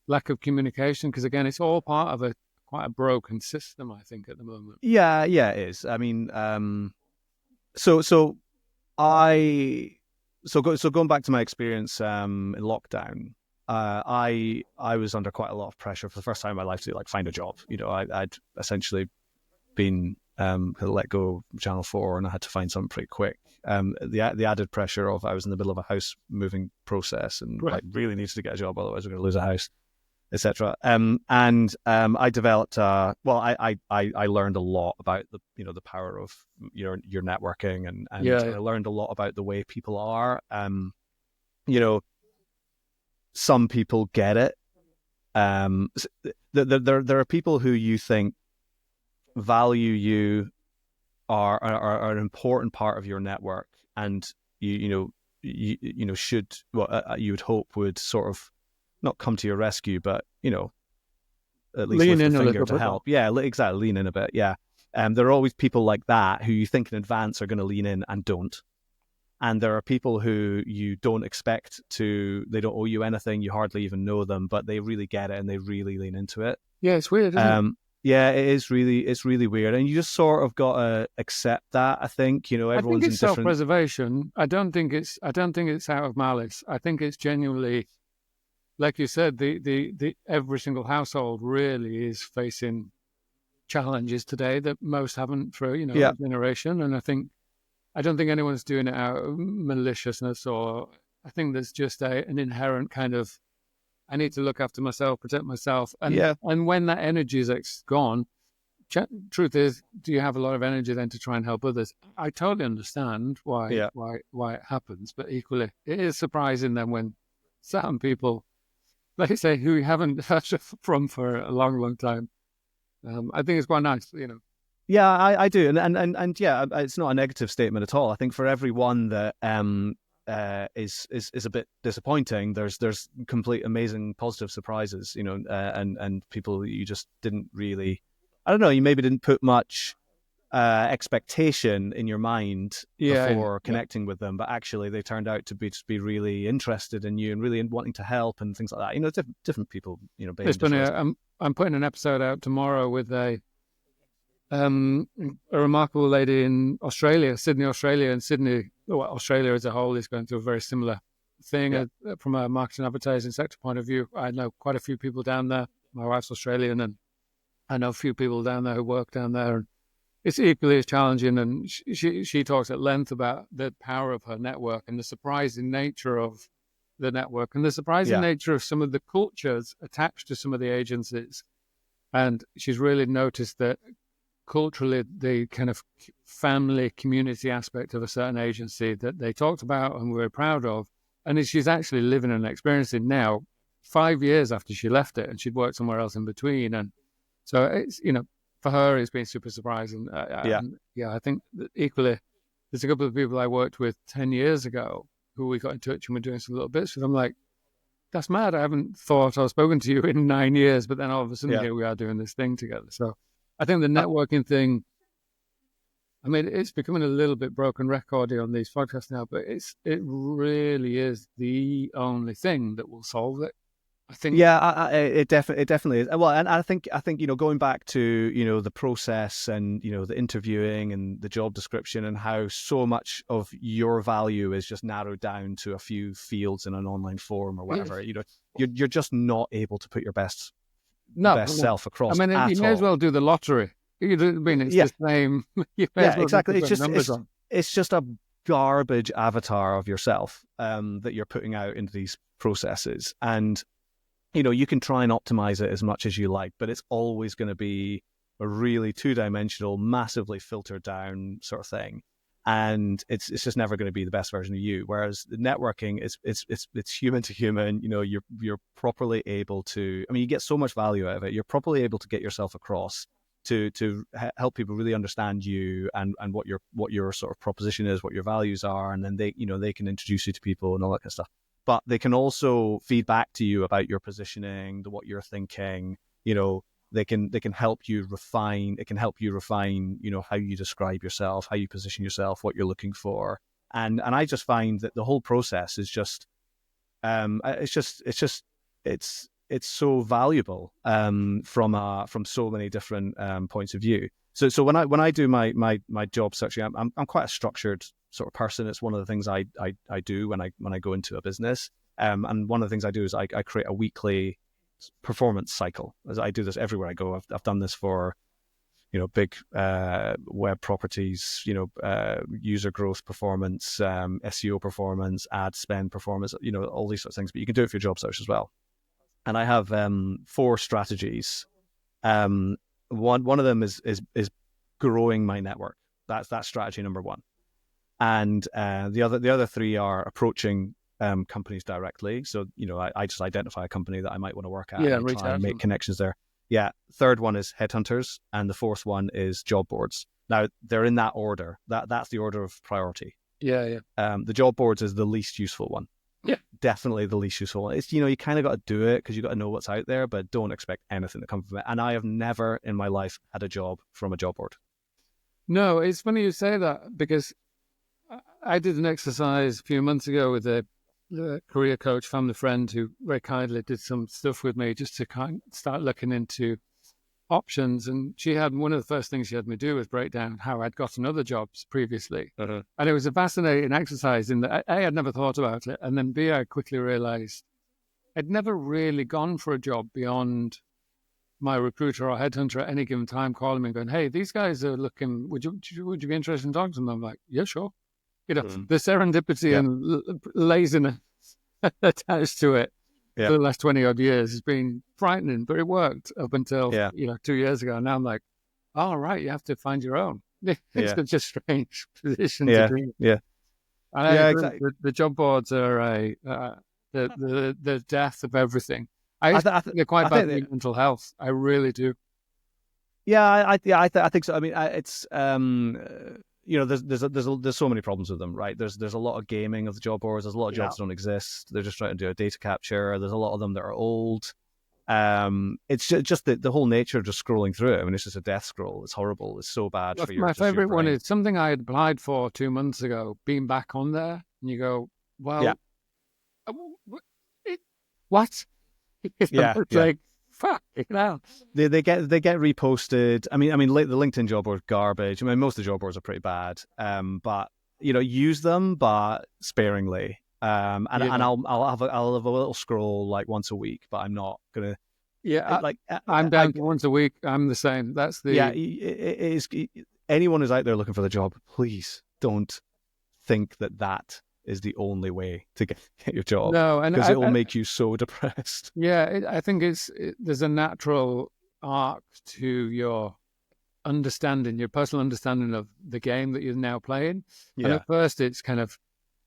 lack of communication? Because again, it's all part of quite a broken system, I think, at the moment. Yeah, it is. I mean, so going back to my experience in lockdown, I was under quite a lot of pressure for the first time in my life to find a job. I'd essentially been let go of Channel 4 and I had to find something pretty quick. The added pressure of I was in the middle of a house moving process and really needed to get a job, otherwise we're going to lose a house. etc. I developed. I learned a lot about the power of your networking, and I learned a lot about the way people are. Some people get it. There are people who you think value you, are an important part of your network, and you should, you would hope would sort of not come to your rescue, but at least lean lift in a a finger little to bit. help. Yeah, exactly. Lean in a bit. Yeah. There are always people like that who you think in advance are going to lean in and don't. And there are people who you don't expect to. They don't owe you anything. You hardly even know them, but they really get it and they really lean into it. Yeah, it's weird, isn't it? Yeah, it's really weird, and you just sort of got to accept that. I think I think everyone's in it's different. self-preservation. I don't think it's out of malice. I think it's genuinely, like you said, the every single household really is facing challenges today that most haven't for Yeah, a generation. And I don't think anyone's doing it out of maliciousness, or I think there's just an inherent kind of, I need to look after myself, protect myself, and yeah, when that energy is gone, truth is, do you have a lot of energy then to try and help others? I totally understand why yeah. it happens, but equally, it is surprising then when certain people, like I say, who we haven't heard from for a long time. I think it's quite nice. Yeah, I do, and yeah, it's not a negative statement at all. I think for everyone that is a bit disappointing, there's complete amazing positive surprises, and people you just didn't really, I don't know, you maybe didn't put much expectation in your mind before connecting with them, but actually they turned out to be really interested in you and really wanting to help and things like that. Different people, It's funny. I'm putting an episode out tomorrow with a remarkable lady in Australia, Sydney, Australia, and Australia as a whole is going through a very similar thing from a marketing advertising sector point of view. I know quite a few people down there. My wife's Australian, and I know a few people down there who work down there, and it's equally as challenging. And she talks at length about the power of her network and the surprising nature of the network and the surprising nature of some of the cultures attached to some of the agencies. And she's really noticed that culturally, the kind of family community aspect of a certain agency that they talked about and were proud of, and she's actually living and experiencing now 5 years after she left it, and she'd worked somewhere else in between. And so it's, for her, it's been super surprising. I think that equally, there's a couple of people I worked with 10 years ago who we got in touch and we're doing some little bits with. I'm like, that's mad. I haven't thought or spoken to you in 9 years, but then all of a sudden here we are doing this thing together. So I think the networking thing, I mean, it's becoming a little bit broken recordy on these podcasts now, but it really is the only thing that will solve it. I think. Yeah, it definitely is. Well, and I think going back to the process and the interviewing and the job description and how so much of your value is just narrowed down to a few fields in an online form or whatever. You're just not able to put your best self across. I mean, you may as well do the lottery. It's the same. Exactly. It's just a garbage avatar of yourself that you're putting out into these processes, and you can try and optimize it as much as you like, but it's always going to be a really two-dimensional, massively filtered down sort of thing, and it's just never going to be the best version of you. Whereas the networking it's human to human. You're properly able to. I mean, you get so much value out of it. You're properly able to get yourself across to help people really understand you and what your sort of proposition is, what your values are, and then they can introduce you to people and all that kind of stuff. But they can also feed back to you about your positioning, what you're thinking. They can help you refine. It can help you refine, how you describe yourself, how you position yourself, what you're looking for. And I just find that the whole process is just, it's so valuable from so many different points of view. So when I do my job searching, I'm quite a structured sort of person. It's one of the things I do when I go into a business. And one of the things I do is I create a weekly performance cycle. As I do this everywhere I go. I've done this for big web properties, user growth performance, SEO performance, ad spend performance, all these sorts of things. But you can do it for your job search as well. and I have 4 strategies. One of them is growing my network. That's strategy number 1. And the other 3 are approaching companies directly. So, I just identify a company that I might want to work at, and I try and make connections there. Yeah. Third one is headhunters, and the fourth one is job boards. Now, they're in that order. That's the order of priority. Yeah. The job boards is the least useful one. Yeah. Definitely the least useful one. It's, you kind of got to do it because you got to know what's out there, but don't expect anything to come from it. And I have never in my life had a job from a job board. No, it's funny you say that, because I did an exercise a few months ago with a career coach, family friend, who very kindly did some stuff with me just to start looking into options. And she had, one of the first things she had me do was break down how I'd gotten other jobs previously. Uh-huh. And it was a fascinating exercise in that A, I'd never thought about it. And then B, I quickly realized I'd never really gone for a job beyond my recruiter or headhunter at any given time calling me and going, hey, these guys are looking, would you be interested in talking to them? I'm like, yeah, sure. The serendipity and laziness attached to it for the last 20 odd years has been frightening, but it worked up until 2 years ago. And now I'm like, all right, you have to find your own. It's such a strange position to be in. Yeah. And exactly. The job boards are the death of everything. I think they're quite bad for mental health. I really do. Yeah, I think so. I mean, it's there's so many problems with them, right? There's a lot of gaming of the job boards. There's a lot of jobs that don't exist. They're just trying to do a data capture. There's a lot of them that are old. It's just the whole nature of just scrolling through it. I mean, it's just a death scroll. It's horrible. It's so bad for your. My favorite one is something I had applied for 2 months ago. Being back on there, and you go, well, what? Like, fuck, they get reposted. I mean, the LinkedIn job board garbage. I mean, most of the job boards are pretty bad. But use them, but sparingly. And I'll have a little scroll like once a week, but I'm not gonna. Yeah, I'm down to once a week. I'm the same. That's the it is. Anyone who's out there looking for the job, please don't think that is the only way to get your job. No, and because it will make you so depressed. Yeah, I think there's a natural arc to your understanding, your personal understanding of the game that you're now playing. Yeah. And at first it's kind of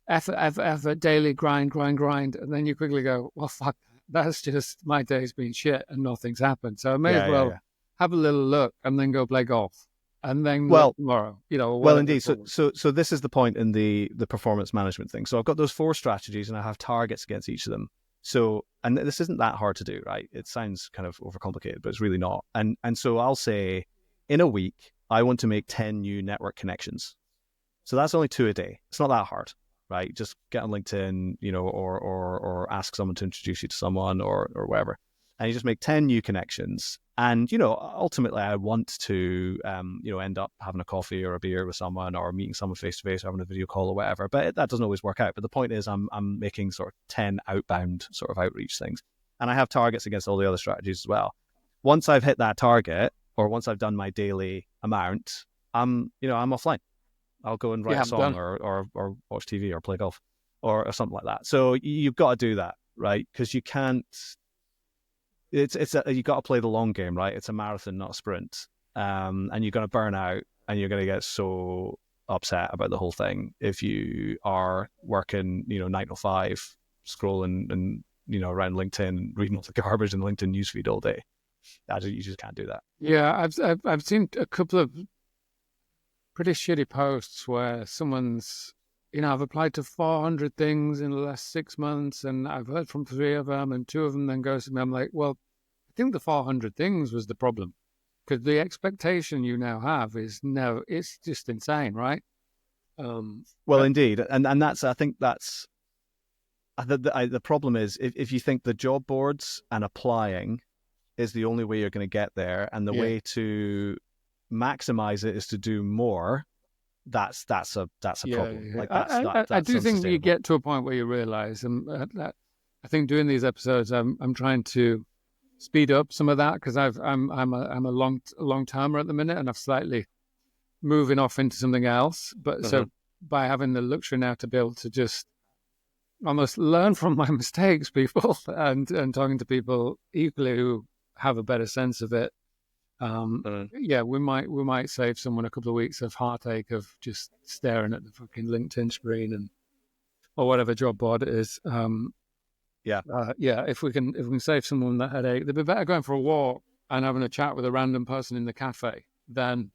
effort, daily grind, and then you quickly go, well, fuck, that's just my day's been shit and nothing's happened. So I may as well have a little look and then go play golf. And then tomorrow, Well, indeed. So this is the point in the performance management thing. So I've got those 4 strategies, and I have targets against each of them. So, and this isn't that hard to do, right? It sounds kind of overcomplicated, but it's really not. And so I'll say, in a week, I want to make 10 new network connections. So that's only 2 a day. It's not that hard, right? Just get on LinkedIn, or ask someone to introduce you to someone or whatever. And you just make 10 new connections. And, ultimately I want to, end up having a coffee or a beer with someone, or meeting someone face-to-face, or having a video call or whatever. But that doesn't always work out. But the point is I'm making sort of 10 outbound sort of outreach things. And I have targets against all the other strategies as well. Once I've hit that target, or once I've done my daily amount, I'm offline. I'll go and write a song or watch TV or play golf or something like that. So you've got to do that, right? Because you can't... you got to play the long game, right? It's a marathon, not a sprint. And you're going to burn out, and you're going to get so upset about the whole thing if you are working, 9 to 5, scrolling and around LinkedIn, reading all the garbage in the LinkedIn newsfeed all day. You just can't do that. Yeah, I've seen a couple of pretty shitty posts where someone's, I've applied to 400 things in the last 6 months, and I've heard from 3 of them, and 2 of them then goes to me. I'm like, well, I think the 400 things was the problem, because the expectation you now have it's just insane, right? Indeed, and the problem is if you think the job boards and applying is the only way you're going to get there, and the way to maximize it is to do more. That's a problem. Yeah. Like I do think you get to a point where you realize, and I think doing these episodes, I'm trying to speed up some of that, because I'm a long timer at the minute, and I've slightly moving off into something else. But so by having the luxury now to be able to just I must learn from my mistakes, people, and talking to people equally who have a better sense of it. Yeah, we might save someone a couple of weeks of heartache of just staring at the fucking LinkedIn screen and or whatever job board it is. Yeah, if we can save someone that headache, they'd be better going for a walk and having a chat with a random person in the cafe than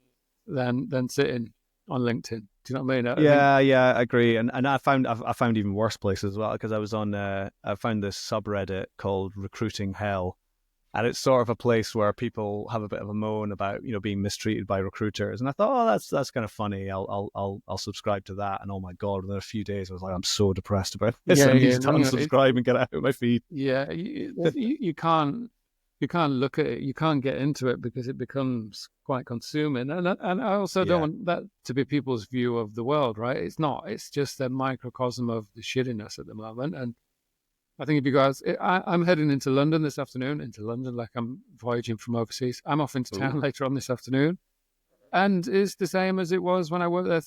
sitting on LinkedIn. Do you know what I mean? Yeah, I agree. And I found even worse places as well, because I found this subreddit called Recruiting Hell, and it's sort of a place where people have a bit of a moan about, you know, being mistreated by recruiters. And I thought, oh, that's kind of funny. I'll subscribe to that. And oh my god, within a few days, I was like, I'm so depressed about this. I need to unsubscribe and get it out of my feed. Yeah, you can't look at it. You can't get into it because it becomes quite consuming. And I also don't want that to be people's view of the world, right? It's not. It's just a microcosm of the shittiness at the moment. And I think if you guys, I'm heading into London this afternoon, like I'm voyaging from overseas. I'm off into town later on this afternoon. And it's the same as it was when I worked there,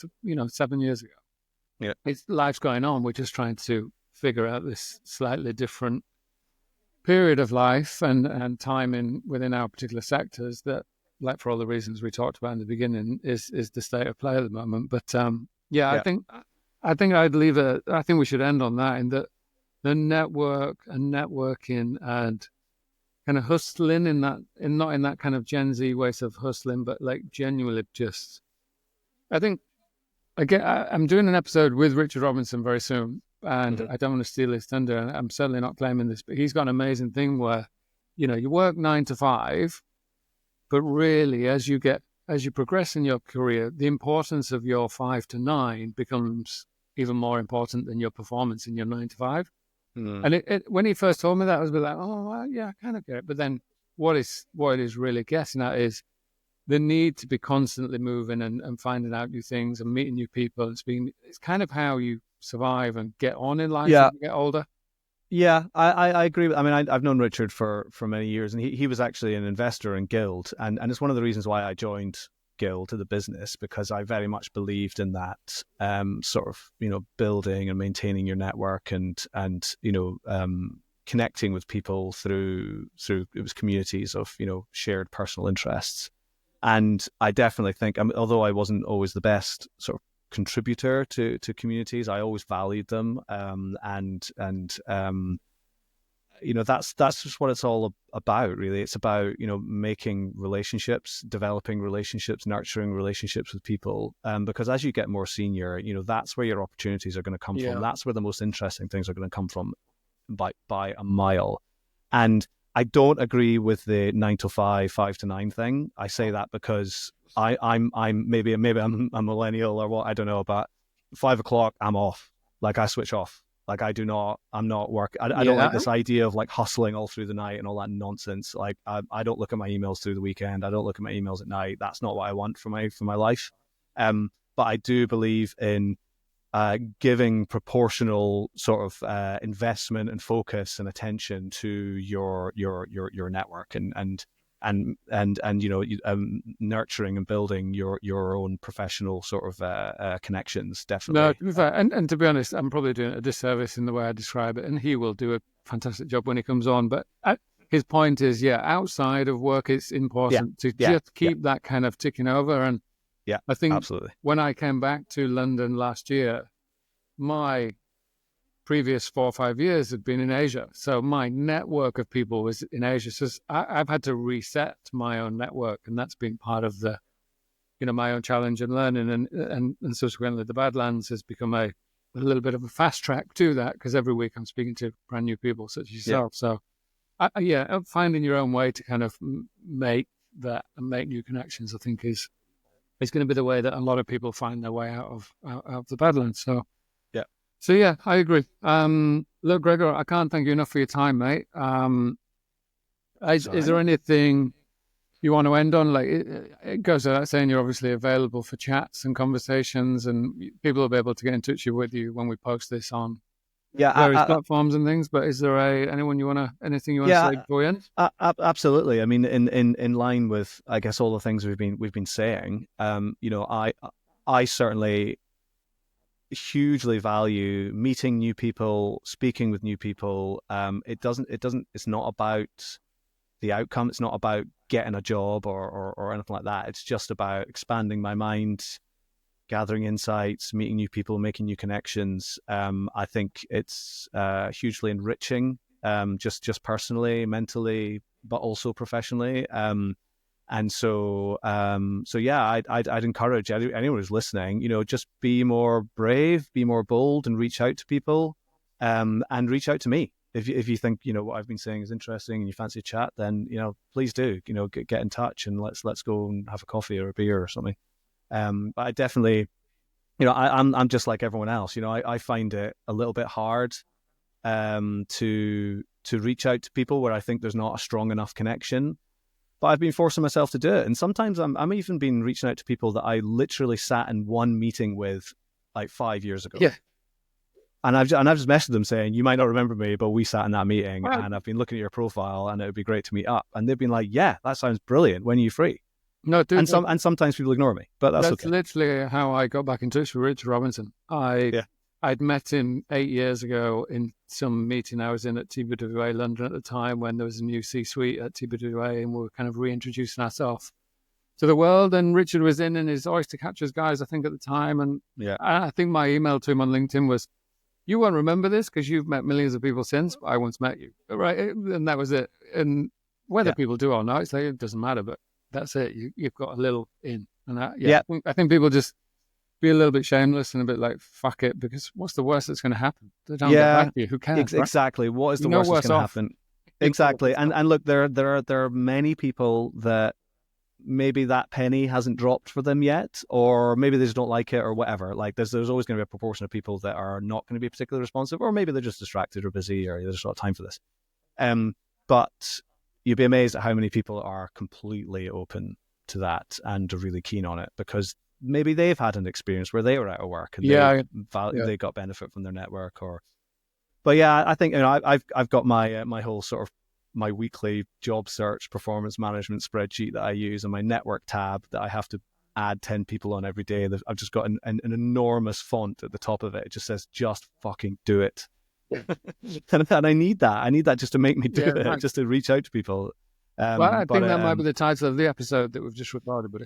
7 years ago. Yeah. It's life's going on. We're just trying to figure out this slightly different period of life and time within our particular sectors that, like for all the reasons we talked about in the beginning, is the state of play at the moment. But I think I'd leave it. I think we should end on that, in that the network and networking and kind of hustling not in that kind of Gen Z ways of hustling, but like genuinely just, I think, I'm doing an episode with Richard Robinson very soon, and I don't want to steal his thunder, and I'm certainly not claiming this, but he's got an amazing thing where, you work 9 to 5, but really as you progress in your career, the importance of your 5 to 9 becomes even more important than your performance in your 9 to 5. And when he first told me that, I was a bit like, oh, well, yeah, I kind of get it. But then what it is really getting at is the need to be constantly moving and finding out new things and meeting new people. It's kind of how you survive and get on in life as you get older. Yeah, I agree. I mean, I've known Richard for many years, and he was actually an investor in Guild. And it's one of the reasons why I joined Guild to the business, because I very much believed in that sort of, building and maintaining your network and connecting with people through it was communities of, shared personal interests. And I definitely think, although I wasn't always the best sort of contributor to communities, I always valued them. That's just what it's all about, really. It's about, making relationships, developing relationships, nurturing relationships with people. Because as you get more senior, that's where your opportunities are going to come from. That's where the most interesting things are going to come from by a mile. And I don't agree with the 9 to 5, 5 to 9 thing. I say that because I'm maybe I'm a millennial or what, I don't know, but 5 o'clock I'm off. Like, I switch off. Like, I'm not working. I don't like this idea of like hustling all through the night and all that nonsense. Like, I don't look at my emails through the weekend. I don't look at my emails at night. That's not what I want for my life. But I do believe in giving proportional sort of investment and focus and attention to your network and nurturing and building your own professional sort of connections. Definitely. No, to be fair, and to be honest, I'm probably doing a disservice in the way I describe it, and he will do a fantastic job when he comes on. But his point is, outside of work, it's important to just keep that kind of ticking over. And I think absolutely. When I came back to London last year, my previous 4 or 5 years had been in Asia. So my network of people was in Asia. So I've had to reset my own network, and that's been part of the, my own challenge and learning. And subsequently, the Badlands has become a little bit of a fast track to that, because every week I'm speaking to brand new people such as yourself. So finding your own way to kind of make that and make new connections, I think is going to be the way that a lot of people find their way out of the Badlands. So I agree. Look, Gregor, I can't thank you enough for your time, mate. Is there anything you want to end on? Like, it goes without saying, you're obviously available for chats and conversations, and people will be able to get in touch with you when we post this on various platforms and things. But is there anything you want to say before we end? Absolutely. I mean, in line with, I guess, all the things we've been saying, I certainly, hugely value meeting new people, speaking with new people. It's not about the outcome. It's not about getting a job or anything like that. It's just about expanding my mind, gathering insights, meeting new people, making new connections. I think it's hugely enriching, just personally, mentally, but also professionally. And so yeah, I'd encourage anyone who's listening, just be more brave, be more bold, and reach out to people, and reach out to me. If you think, what I've been saying is interesting and you fancy a chat, then, please do, get in touch and let's go and have a coffee or a beer or something. But I definitely, I'm just like everyone else. I find it a little bit hard to reach out to people where I think there's not a strong enough connection. But I've been forcing myself to do it. And sometimes I'm even been reaching out to people that I literally sat in one meeting with like 5 years ago. Yeah. And I've just messaged them saying, you might not remember me, but we sat in that meeting and I've been looking at your profile and it would be great to meet up. And they've been like, yeah, that sounds brilliant. When are you free? No, dude, and sometimes people ignore me, but that's okay. Literally how I got back in touch with Richard Robinson. I'd met him 8 years ago in some meeting I was in at TBWA London at the time when there was a new C-suite at TBWA and we were kind of reintroducing ourselves to the world. And Richard was in his Oyster Catchers guys, I think, at the time. And I think my email to him on LinkedIn was, you won't remember this because you've met millions of people since, but I once met you. Right? And that was it. And whether people do or not, it doesn't matter, but that's it. You've got a little in. And I think people just be a little bit shameless and a bit like, fuck it, because what's the worst that's going to happen? They don't get back to you. Who cares? Exactly. Right? What is the worst that's going to happen? Exactly. And look, there are many people that maybe that penny hasn't dropped for them yet, or maybe they just don't like it or whatever. Like there's always going to be a proportion of people that are not going to be particularly responsive, or maybe they're just distracted or busy or there's not time for this. But you'd be amazed at how many people are completely open to that and are really keen on it because maybe they've had an experience where they were out of work and they got benefit from their network. But I think I've got my whole sort of my weekly job search performance management spreadsheet that I use and my network tab that I have to add 10 people on every day. I've just got an enormous font at the top of it. It just says, just fucking do it. And I need that. I need that just to make me do it, right. Just to reach out to people. I think that might be the title of the episode that we've just recorded, buddy.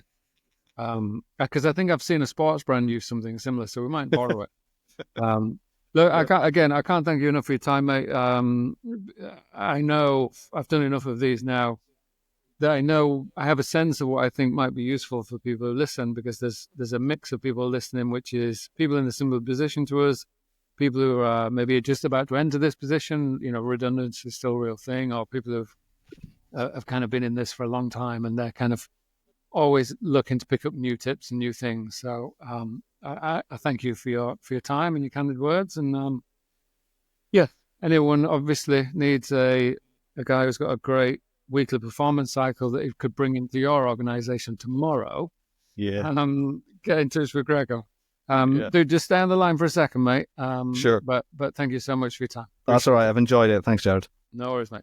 Because I think I've seen a sports brand use something similar, so we might borrow it. Look, I can't thank you enough for your time, mate. I know I've done enough of these now that I know I have a sense of what I think might be useful for people who listen, because there's a mix of people listening, which is people in a similar position to us, people who are maybe just about to enter this position, redundancy is still a real thing, or people who have kind of been in this for a long time and they're kind of always looking to pick up new tips and new things. So I thank you for your time and your candid words. And anyone obviously needs a guy who's got a great weekly performance cycle that he could bring into your organization tomorrow. Yeah. And get in touch with Gregor. Dude, just stay on the line for a second, mate. Sure. But thank you so much for your time. That's all right. I've enjoyed it. Thanks, Jared. No worries, mate.